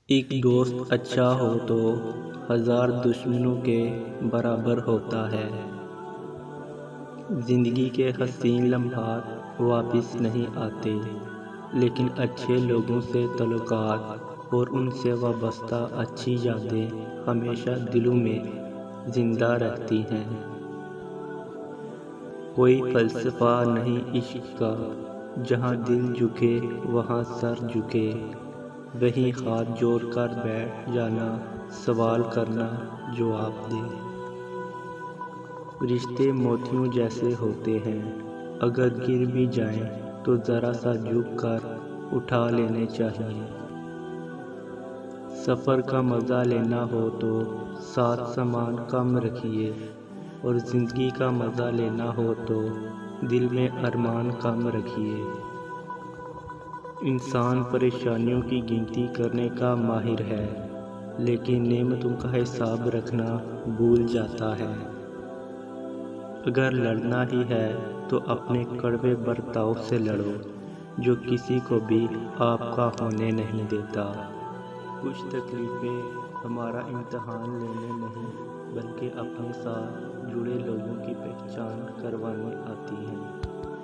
ایک دوست اچھا ہو تو ہزار دشمنوں کے برابر ہوتا ہے۔ زندگی کے حسین لمحات واپس نہیں آتے، لیکن اچھے لوگوں سے تعلقات اور ان سے وابستہ اچھی یادیں ہمیشہ دلوں میں زندہ رہتی ہیں۔ کوئی فلسفہ نہیں عشق کا، جہاں دل جھکے وہاں سر جھکے، وہیں ہاتھ جوڑ کر بیٹھ جانا، سوال کرنا جواب دے۔ رشتے موتیوں جیسے ہوتے ہیں، اگر گر بھی جائیں تو ذرا سا جھک کر اٹھا لینے چاہیے۔ سفر کا مزہ لینا ہو تو ساتھ سامان کم رکھیے، اور زندگی کا مزہ لینا ہو تو دل میں ارمان کم رکھیے۔ انسان پریشانیوں کی گنتی کرنے کا ماہر ہے، لیکن نعمتوں کا حساب رکھنا بھول جاتا ہے۔ اگر لڑنا ہی ہے تو اپنے کڑوے برتاؤ سے لڑو، جو کسی کو بھی آپ کا ہونے نہیں دیتا۔ کچھ تکلیفیں ہمارا امتحان لینے نہیں بلکہ اپنے ساتھ جڑے لوگوں کی پہچان کروانے آتی ہیں۔